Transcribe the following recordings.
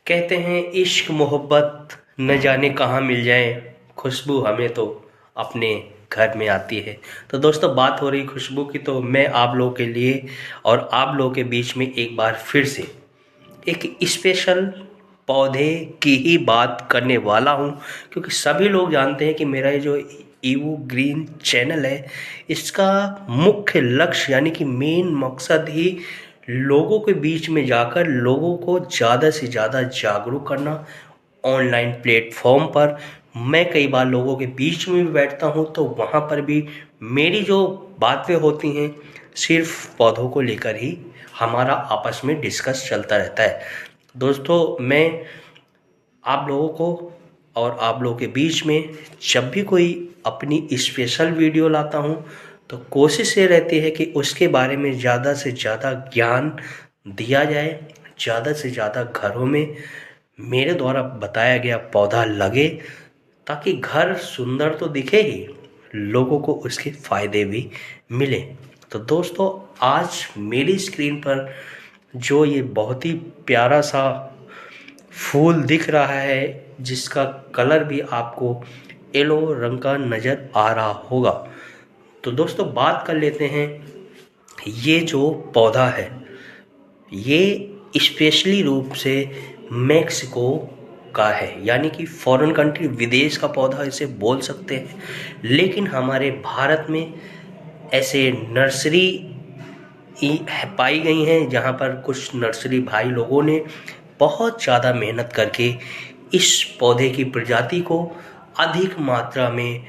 कहते हैं इश्क मोहब्बत न जाने कहाँ मिल जाए, खुशबू हमें तो अपने घर में आती है। तो दोस्तों, बात हो रही खुशबू की, तो मैं आप लोगों के लिए और आप लोगों के बीच में एक बार फिर से एक स्पेशल पौधे की ही बात करने वाला हूँ। क्योंकि सभी लोग जानते हैं कि मेरा ये जो ईवो ग्रीन चैनल है, इसका मुख्य लक्ष्य यानी कि मेन मकसद ही लोगों के बीच में जाकर लोगों को ज़्यादा से ज़्यादा जागरूक करना। ऑनलाइन प्लेटफॉर्म पर मैं कई बार लोगों के बीच में भी बैठता हूँ, तो वहाँ पर भी मेरी जो बातें होती हैं सिर्फ पौधों को लेकर ही हमारा आपस में डिस्कस चलता रहता है। दोस्तों, मैं आप लोगों को और आप लोगों के बीच में जब भी कोई अपनी स्पेशल वीडियो लाता हूँ, तो कोशिश ये रहती है कि उसके बारे में ज़्यादा से ज़्यादा ज्ञान दिया जाए, ज़्यादा से ज़्यादा घरों में मेरे द्वारा बताया गया पौधा लगे, ताकि घर सुंदर तो दिखे ही, लोगों को उसके फ़ायदे भी मिले। तो दोस्तों, आज मेरी स्क्रीन पर जो ये बहुत ही प्यारा सा फूल दिख रहा है, जिसका कलर भी आपको येलो रंग का नज़र आ रहा होगा। तो दोस्तों, बात कर लेते हैं। ये जो पौधा है, ये स्पेशली रूप से मेक्सिको का है, यानी कि फॉरेन कंट्री, विदेश का पौधा इसे बोल सकते हैं। लेकिन हमारे भारत में ऐसे नर्सरी पाई गई हैं, जहाँ पर कुछ नर्सरी भाई लोगों ने बहुत ज़्यादा मेहनत करके इस पौधे की प्रजाति को अधिक मात्रा में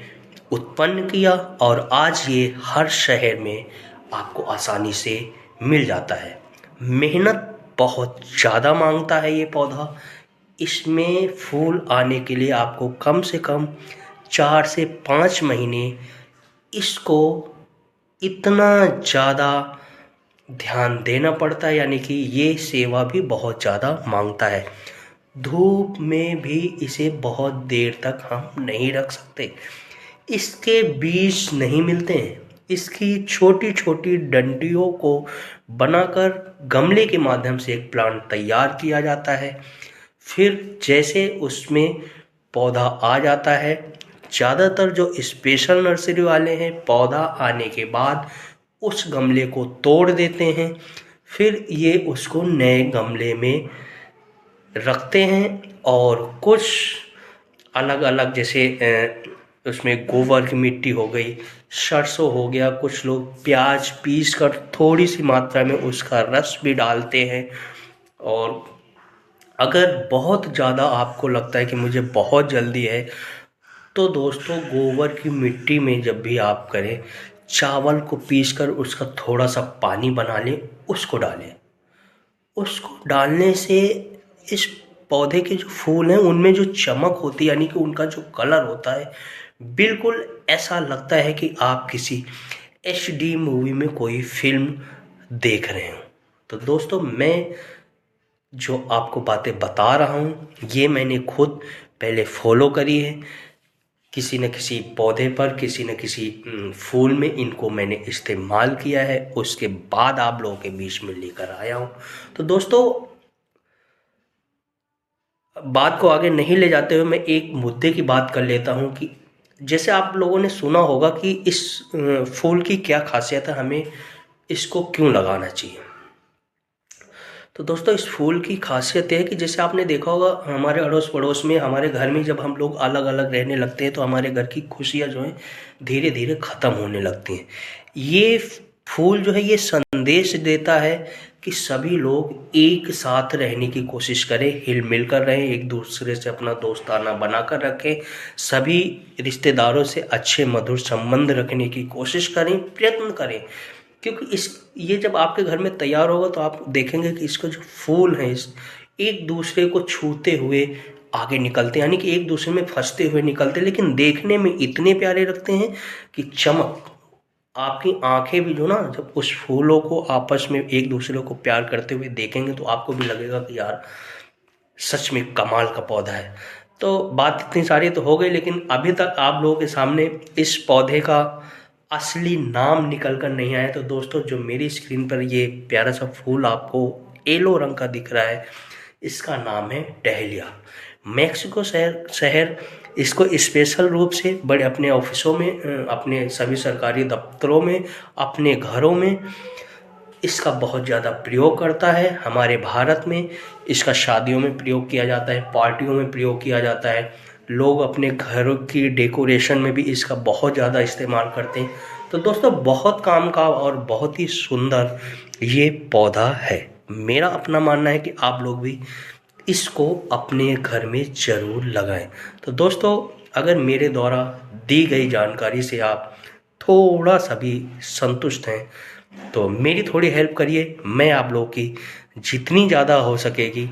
उत्पन्न किया, और आज ये हर शहर में आपको आसानी से मिल जाता है। मेहनत बहुत ज़्यादा मांगता है ये पौधा। इसमें फूल आने के लिए आपको कम से कम 4 से 5 महीने इसको इतना ज़्यादा ध्यान देना पड़ता है, यानी कि ये सेवा भी बहुत ज़्यादा मांगता है। धूप में भी इसे बहुत देर तक हम नहीं रख सकते। इसके बीज नहीं मिलते हैं। इसकी छोटी छोटी डंडियों को बनाकर गमले के माध्यम से एक प्लांट तैयार किया जाता है। फिर जैसे उसमें पौधा आ जाता है, ज़्यादातर जो स्पेशल नर्सरी वाले हैं, पौधा आने के बाद उस गमले को तोड़ देते हैं। फिर ये उसको नए गमले में रखते हैं, और कुछ अलग अलग, जैसे उसमें गोबर की मिट्टी हो गई, सरसों हो गया, कुछ लोग प्याज पीस कर थोड़ी सी मात्रा में उसका रस भी डालते हैं। और अगर बहुत ज़्यादा आपको लगता है कि मुझे बहुत जल्दी है, तो दोस्तों, गोबर की मिट्टी में जब भी आप करें, चावल को पीसकर उसका थोड़ा सा पानी बना लें, उसको डालें। उसको डालने से इस पौधे के जो फूल हैं उनमें जो चमक होती है, यानी कि उनका जो कलर होता है, बिल्कुल ऐसा लगता है कि आप किसी HD मूवी में कोई फिल्म देख रहे हो। तो दोस्तों, मैं जो आपको बातें बता रहा हूँ, ये मैंने खुद पहले फॉलो करी है। किसी न किसी पौधे पर, किसी न किसी फूल में इनको मैंने इस्तेमाल किया है, उसके बाद आप लोगों के बीच में लेकर आया हूँ। तो दोस्तों, बात को आगे नहीं ले जाते हुए मैं एक मुद्दे की बात कर लेता हूँ कि जैसे आप लोगों ने सुना होगा कि इस फूल की क्या खासियत है, हमें इसको क्यों लगाना चाहिए। तो दोस्तों, इस फूल की खासियत है कि जैसे आपने देखा होगा, हमारे अड़ोस पड़ोस में, हमारे घर में जब हम लोग अलग अलग रहने लगते हैं, तो हमारे घर की खुशियाँ जो हैं धीरे धीरे ख़त्म होने लगती हैं। ये फूल जो है, ये संदेश देता है कि सभी लोग एक साथ रहने की कोशिश करें, हिल मिल कर रहें, एक दूसरे से अपना दोस्ताना बना कर रखें, सभी रिश्तेदारों से अच्छे मधुर संबंध रखने की कोशिश करें, प्रयत्न करें। क्योंकि इस ये जब आपके घर में तैयार होगा, तो आप देखेंगे कि इसका जो फूल है, इस एक दूसरे को छूते हुए आगे निकलते हैं, यानी कि एक दूसरे में फंसते हुए निकलते हैं, लेकिन देखने में इतने प्यारे लगते हैं कि चमक, आपकी आंखें भी जो ना, जब उस फूलों को आपस में एक दूसरे को प्यार करते हुए देखेंगे, तो आपको भी लगेगा कि यार सच में कमाल का पौधा है। तो बात इतनी सारी तो हो गई, लेकिन अभी तक आप लोगों के सामने इस पौधे का असली नाम निकल कर नहीं आया। तो दोस्तों, जो मेरी स्क्रीन पर ये प्यारा सा फूल आपको येलो रंग का दिख रहा है, इसका नाम है डहेलिया। मेक्सिको शहर इसको स्पेशल रूप से बड़े अपने ऑफिसों में, अपने सभी सरकारी दफ्तरों में, अपने घरों में इसका बहुत ज़्यादा प्रयोग करता है। हमारे भारत में इसका शादियों में प्रयोग किया जाता है, पार्टियों में प्रयोग किया जाता है। लोग अपने घरों की डेकोरेशन में भी इसका बहुत ज़्यादा इस्तेमाल करते हैं। तो दोस्तों बहुत काम का और बहुत ही सुंदर ये पौधा है। मेरा अपना मानना है कि आप लोग भी इसको अपने घर में ज़रूर लगाएं। तो दोस्तों अगर मेरे द्वारा दी गई जानकारी से आप थोड़ा सा भी संतुष्ट हैं तो मेरी थोड़ी हेल्प करिए। मैं आप लोगों की जितनी ज़्यादा हो सकेगी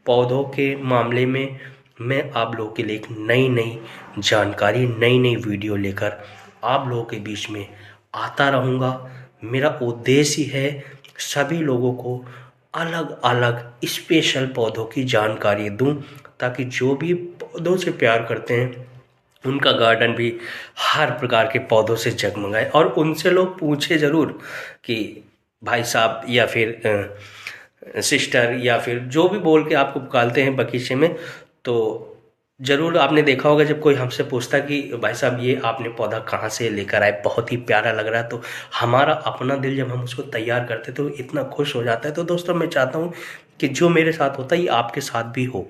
पौधों के मामले में मैं आप लोगों के लिए एक नई जानकारी, नई वीडियो लेकर आप लोगों के बीच में आता रहूँगा। मेरा उद्देश्य है सभी लोगों को अलग अलग स्पेशल पौधों की जानकारी दूं, ताकि जो भी पौधों से प्यार करते हैं उनका गार्डन भी हर प्रकार के पौधों से जगमगाए। और उनसे लोग पूछे ज़रूर कि भाई साहब या फिर सिस्टर या फिर जो भी बोल के आपको पुकारते हैं बगीचे में, तो ज़रूर आपने देखा होगा जब कोई हमसे पूछता कि भाई साहब ये आपने पौधा कहाँ से लेकर आए, बहुत ही प्यारा लग रहा है, तो हमारा अपना दिल जब हम उसको तैयार करते तो इतना खुश हो जाता है। तो दोस्तों मैं चाहता हूँ कि जो मेरे साथ होता है ये आपके साथ भी हो।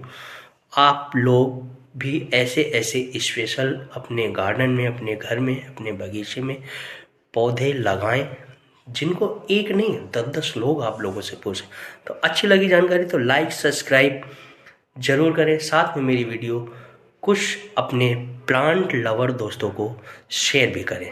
आप लोग भी ऐसे स्पेशल अपने गार्डन में, अपने घर में, अपने बगीचे में पौधे लगाएं, जिनको एक नहीं 10-10 लोग आप लोगों से पूछें। तो अच्छी लगी जानकारी तो लाइक सब्सक्राइब ज़रूर करें। साथ में मेरी वीडियो कुछ अपने प्लांट लवर दोस्तों को शेयर भी करें।